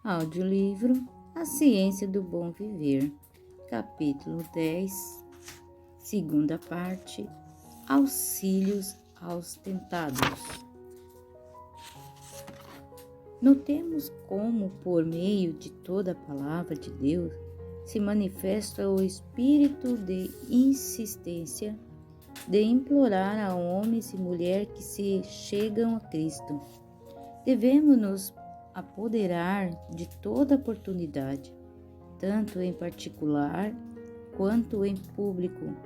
Audiolivro A Ciência do Bom Viver, capítulo 10, segunda parte, Auxílios aos Tentados. Notemos como, por meio de toda a palavra de Deus, se manifesta o espírito de insistência de implorar a homens e mulheres que se chegam a Cristo. Devemos nos apoderar de toda oportunidade, tanto em particular quanto em público,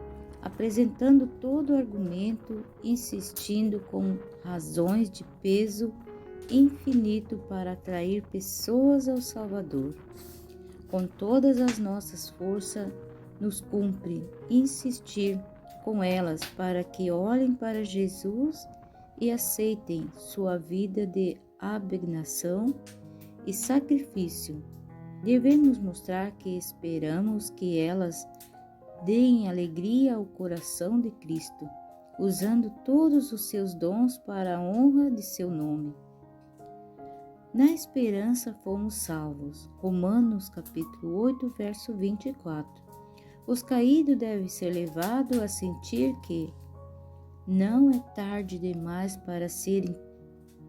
apresentando todo argumento, insistindo com razões de peso infinito para atrair pessoas ao Salvador. Com todas as nossas forças, nos cumpre insistir com elas para que olhem para Jesus e aceitem sua vida de abnegação e sacrifício. Devemos mostrar que esperamos que elas deem alegria ao coração de Cristo, usando todos os seus dons para a honra de seu nome. Na esperança fomos salvos. Romanos capítulo 8, verso 24. Os caídos devem ser levados a sentir que não é tarde demais para serem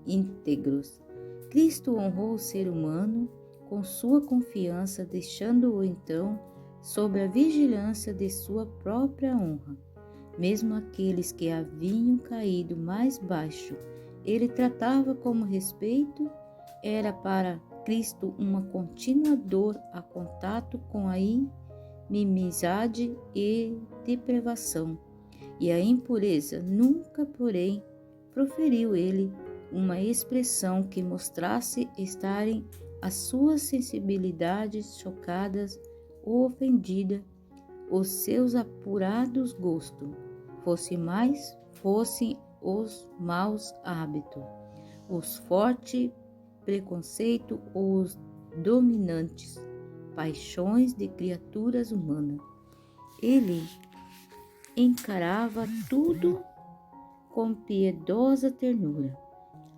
íntegros. Cristo honrou o ser humano com sua confiança, deixando-o então sob a vigilância de sua própria honra. Mesmo aqueles que haviam caído mais baixo, ele tratava como respeito. Era para Cristo uma contínua dor a contato com a inimizade e depravação e a impureza. Nunca, porém, proferiu ele uma expressão que mostrasse estarem as suas sensibilidades chocadas ou ofendidas, os seus apurados gostos, fossem os maus hábitos, os fortes preconceitos ou os dominantes paixões de criaturas humanas. Ele encarava tudo com piedosa ternura.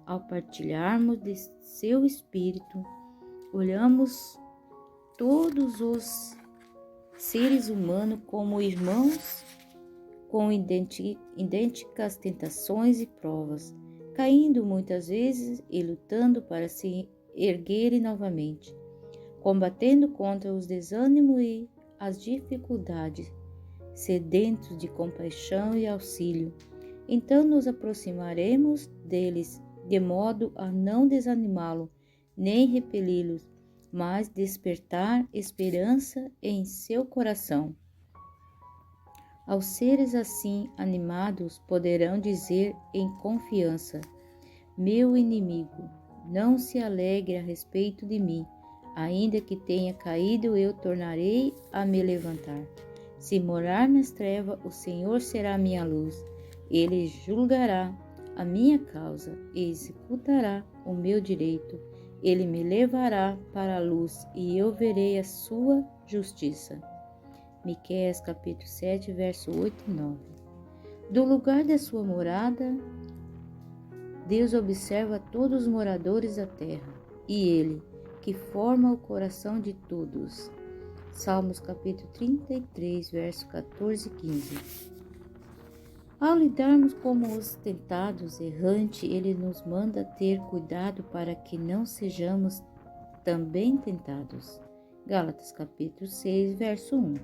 Ao partilharmos de seu espírito, olhamos todos os seres humanos como irmãos com idênticas tentações e provas, caindo muitas vezes e lutando para se erguerem novamente, combatendo contra os desânimos e as dificuldades, sedentos de compaixão e auxílio. Então nos aproximaremos deles, de modo a não desanimá-lo, nem repeli-los, mas despertar esperança em seu coração. Aos seres assim animados poderão dizer em confiança: meu inimigo não se alegre a respeito de mim, ainda que tenha caído, eu tornarei a me levantar. Se morar nas trevas, o Senhor será minha luz. Ele julgará a minha causa e executará o meu direito. Ele me levará para a luz e eu verei a sua justiça. Miqueias capítulo 7, verso 8 e 9. Do lugar da sua morada, Deus observa todos os moradores da terra, e Ele, que forma o coração de todos. Salmos capítulo 33, verso 14 e 15. Ao lidarmos com os tentados errantes, Ele nos manda ter cuidado para que não sejamos também tentados. Gálatas capítulo 6, verso 1.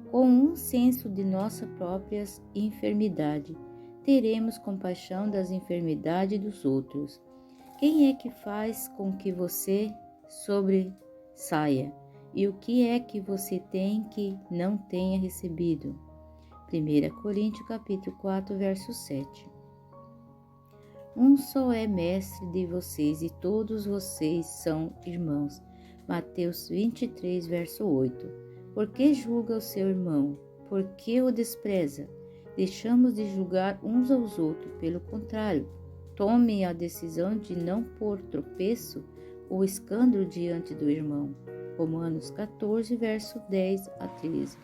Com um senso de nossa própria enfermidade, teremos compaixão das enfermidades dos outros. Quem é que faz com que você sobressaia? E o que é que você tem que não tenha recebido? 1 Coríntios capítulo 4, verso 7. Um só é mestre de vocês e todos vocês são irmãos. Mateus 23, verso 8. Por que julga o seu irmão? Por que o despreza? Deixamos de julgar uns aos outros. Pelo contrário, tome a decisão de não pôr tropeço ou escândalo diante do irmão. Romanos 14, verso 10 a 13.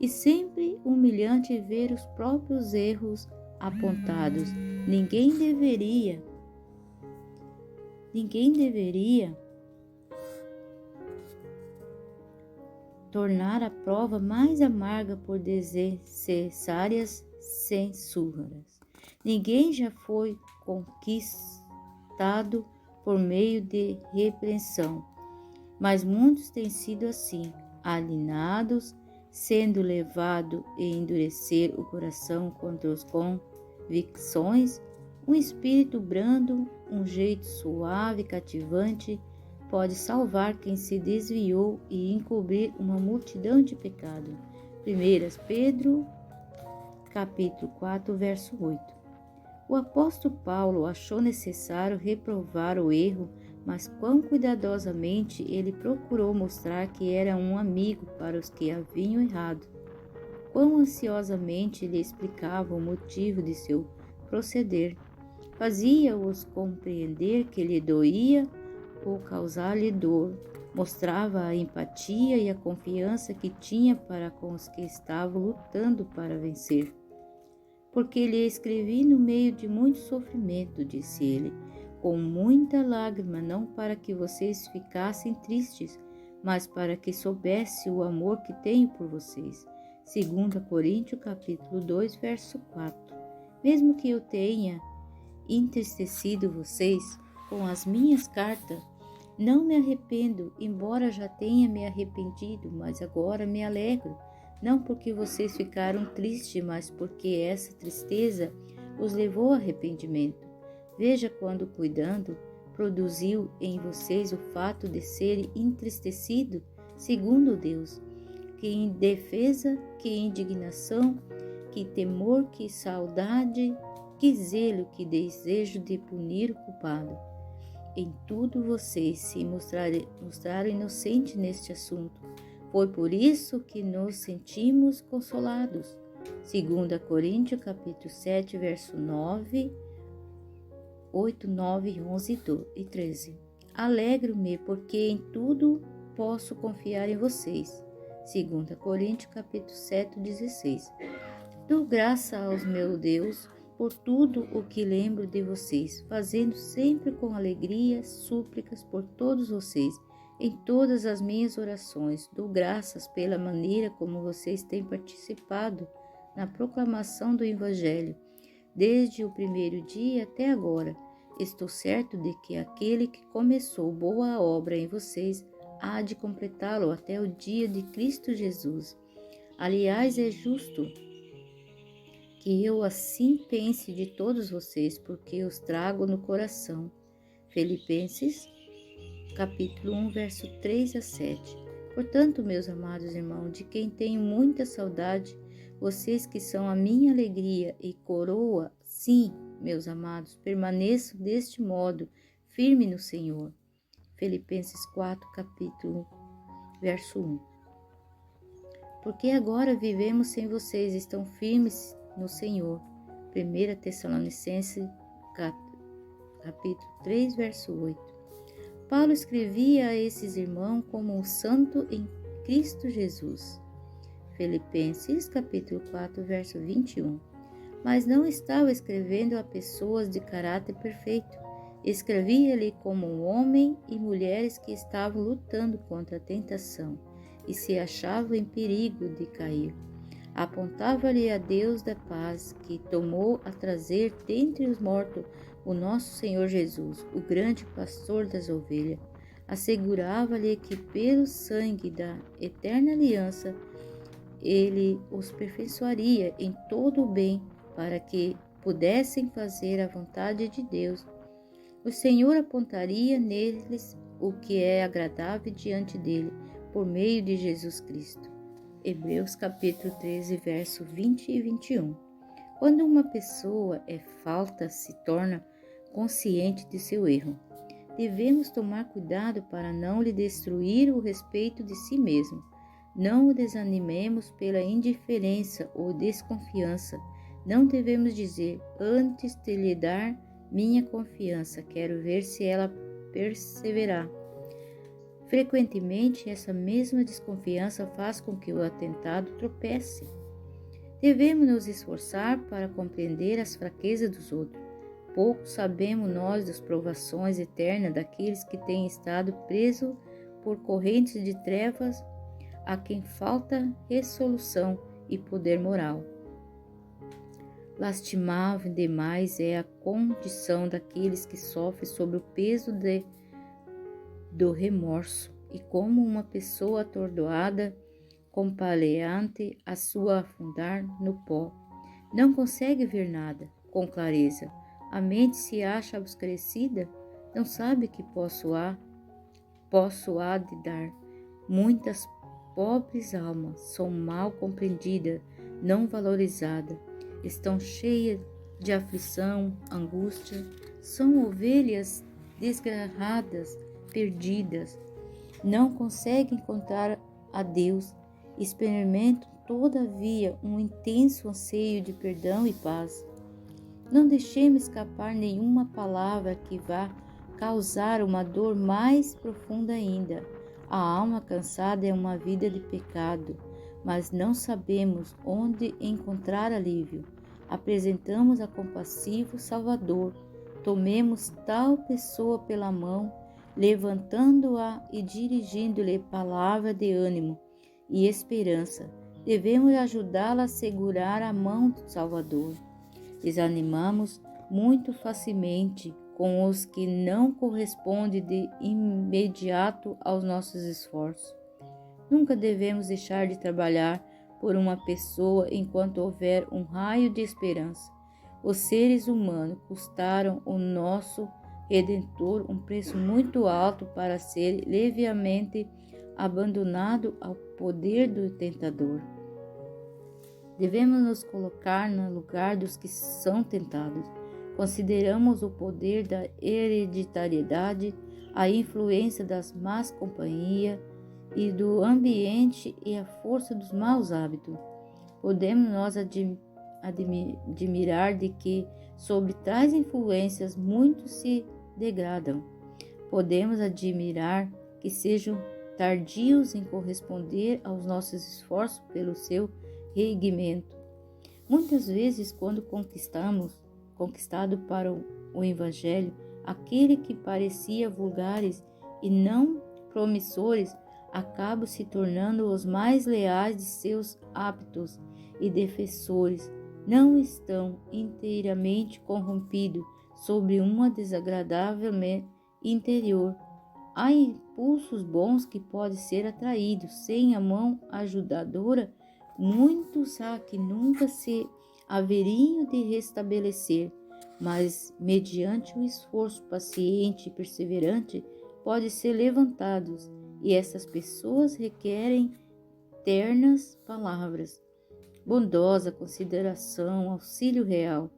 E sempre humilhante ver os próprios erros apontados. Ninguém deveria tornar a prova mais amarga por desnecessárias censuras. Ninguém já foi conquistado por meio de repreensão, mas muitos têm sido assim, alienados, sendo levado a endurecer o coração contra as convicções. Um espírito brando, um jeito suave e cativante pode salvar quem se desviou e encobrir uma multidão de pecado. 1 Pedro, capítulo 4, verso 8. O apóstolo Paulo achou necessário reprovar o erro, mas quão cuidadosamente ele procurou mostrar que era um amigo para os que haviam errado. Quão ansiosamente ele explicava o motivo de seu proceder. Fazia-os compreender que lhe doía ou causar-lhe dor. Mostrava a empatia e a confiança que tinha para com os que estavam lutando para vencer. Porque lhe escrevi no meio de muito sofrimento, disse ele, com muita lágrima, não para que vocês ficassem tristes, mas para que soubesse o amor que tenho por vocês. 2 Coríntios, capítulo 2, verso 4. Mesmo que eu tenha entristecido vocês com as minhas cartas, não me arrependo, embora já tenha me arrependido, mas agora me alegro, não porque vocês ficaram tristes, mas porque essa tristeza os levou a arrependimento. Veja quando cuidando, produziu em vocês o fato de serem entristecidos, segundo Deus, que em defesa, que indignação, que temor, que saudade, que zelo, que desejo de punir o culpado. Em tudo vocês se mostraram inocentes neste assunto. Foi por isso que nos sentimos consolados. 2 Coríntios, capítulo 7, verso 9, 8, 9, 11 e 13. Alegro-me porque em tudo posso confiar em vocês. 2 Coríntios, capítulo 7, 16. Dou graça aos meu Deus por tudo o que lembro de vocês, fazendo sempre com alegria súplicas por todos vocês, em todas as minhas orações. Dou graças pela maneira como vocês têm participado na proclamação do Evangelho, desde o primeiro dia até agora. Estou certo de que aquele que começou boa obra em vocês há de completá-lo até o dia de Cristo Jesus. Aliás, é justo que eu assim pense de todos vocês, porque os trago no coração. Filipenses, capítulo 1, verso 3 a 7. Portanto, meus amados irmãos, de quem tenho muita saudade, vocês que são a minha alegria e coroa, sim, meus amados, permaneçam deste modo, firme no Senhor. Filipenses 4, capítulo, verso 1. Porque agora vivemos sem vocês, estão firmes no Senhor. 1 Tessalonicenses, capítulo 3, verso 8. Paulo escrevia a esses irmãos como um santo em Cristo Jesus. Filipenses, capítulo 4, verso 21. Mas não estava escrevendo a pessoas de caráter perfeito. Escrevia-lhe como um homem e mulheres que estavam lutando contra a tentação e se achavam em perigo de cair. Apontava-lhe a Deus da paz, que tomou a trazer dentre os mortos o nosso Senhor Jesus, o grande pastor das ovelhas. Assegurava-lhe que pelo sangue da eterna aliança ele os aperfeiçoaria em todo o bem, para que pudessem fazer a vontade de Deus. O Senhor apontaria neles o que é agradável diante dele, por meio de Jesus Cristo. Hebreus capítulo 13, verso 20 e 21. Quando uma pessoa é falta, se torna consciente de seu erro. Devemos tomar cuidado para não lhe destruir o respeito de si mesmo. Não o desanimemos pela indiferença ou desconfiança. Não devemos dizer, antes de lhe dar minha confiança, quero ver se ela perseverar. Frequentemente, essa mesma desconfiança faz com que o atentado tropece. Devemos nos esforçar para compreender as fraquezas dos outros. Pouco sabemos nós das provações eternas daqueles que têm estado presos por correntes de trevas a quem falta resolução e poder moral. Lastimável demais é a condição daqueles que sofrem sob o peso do remorso, e como uma pessoa atordoada, compaleante a sua afundar no pó. Não consegue ver nada com clareza. A mente se acha obscurecida, não sabe que posso há de dar. Muitas pobres almas são mal compreendidas, não valorizadas, estão cheias de aflição, angústia, são ovelhas desgarradas, perdidas, não conseguem encontrar a Deus, experimentam todavia um intenso anseio de perdão e paz. Não deixemos escapar nenhuma palavra que vá causar uma dor mais profunda ainda. A alma cansada é uma vida de pecado, mas não sabemos onde encontrar alívio. Apresentamos a compassivo Salvador. Tomemos tal pessoa pela mão, levantando-a e dirigindo-lhe palavra de ânimo e esperança. Devemos ajudá-la a segurar a mão do Salvador. Desanimamos muito facilmente com os que não correspondem de imediato aos nossos esforços. Nunca devemos deixar de trabalhar por uma pessoa enquanto houver um raio de esperança. Os seres humanos custaram ao nosso Redentor um preço muito alto para ser levemente abandonado ao poder do tentador. Devemos nos colocar no lugar dos que são tentados. Consideramos o poder da hereditariedade, a influência das más companhias e do ambiente e a força dos maus hábitos. Podemos nós admirar de que, sob tais influências, muitos se degradam. Podemos admirar que sejam tardios em corresponder aos nossos esforços pelo seu reerguimento. Muitas vezes, quando conquistado para o Evangelho, aquele que parecia vulgares e não promissores, acabam se tornando os mais leais de seus hábitos e defensores. Não estão inteiramente corrompidos sobre uma desagradável interior. Há impulsos bons que podem ser atraídos sem a mão ajudadora. Muitos há que nunca se haveriam de restabelecer, mas mediante o esforço paciente e perseverante podem ser levantados, e essas pessoas requerem ternas palavras, bondosa consideração, auxílio real.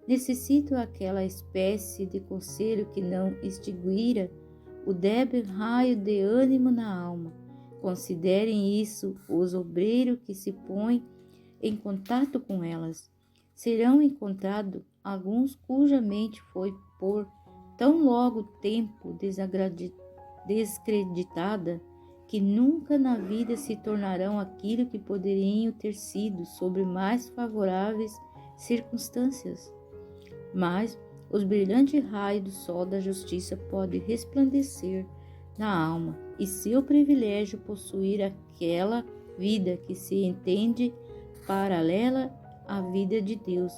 Necessitam aquela espécie de conselho que não extinguirá o débil raio de ânimo na alma. Considerem isso os obreiros que se põem em contato com elas. Serão encontrados alguns cuja mente foi por tão longo tempo descreditada que nunca na vida se tornarão aquilo que poderiam ter sido sob mais favoráveis circunstâncias. Mas os brilhantes raios do sol da justiça podem resplandecer na alma, e seu privilégio possuir aquela vida que se entende paralela à vida de Deus.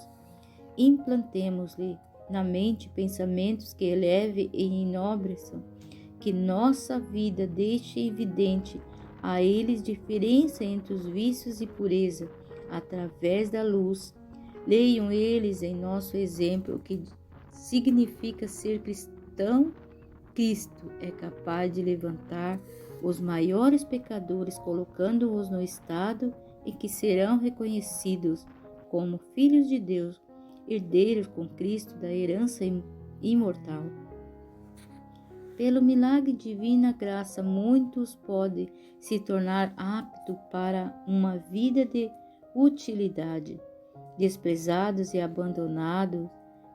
Implantemos-lhe na mente pensamentos que elevem e enobreçam, que nossa vida deixe evidente a eles diferença entre os vícios e pureza, através da luz. Leiam eles em nosso exemplo o que significa ser cristão. Cristo é capaz de levantar os maiores pecadores, colocando-os no estado em que serão reconhecidos como filhos de Deus, herdeiros com Cristo da herança imortal. Pelo milagre de divina graça, muitos podem se tornar aptos para uma vida de utilidade. Desprezados e abandonados,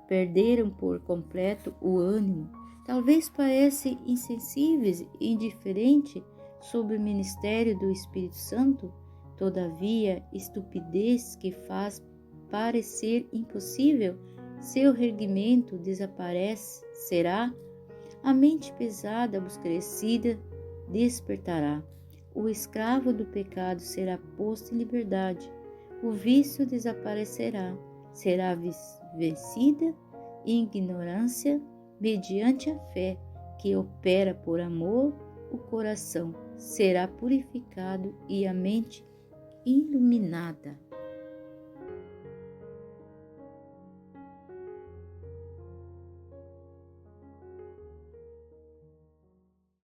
perderam por completo o ânimo. Talvez parecem insensíveis e indiferentes sobre o ministério do Espírito Santo, todavia, estupidez que faz parecer impossível seu reerguimento desaparecerá, a mente pesada, obscurecida, despertará. O escravo do pecado será posto em liberdade. O vício desaparecerá. Será vencida a ignorância mediante a fé que opera por amor. O coração será purificado e a mente iluminada.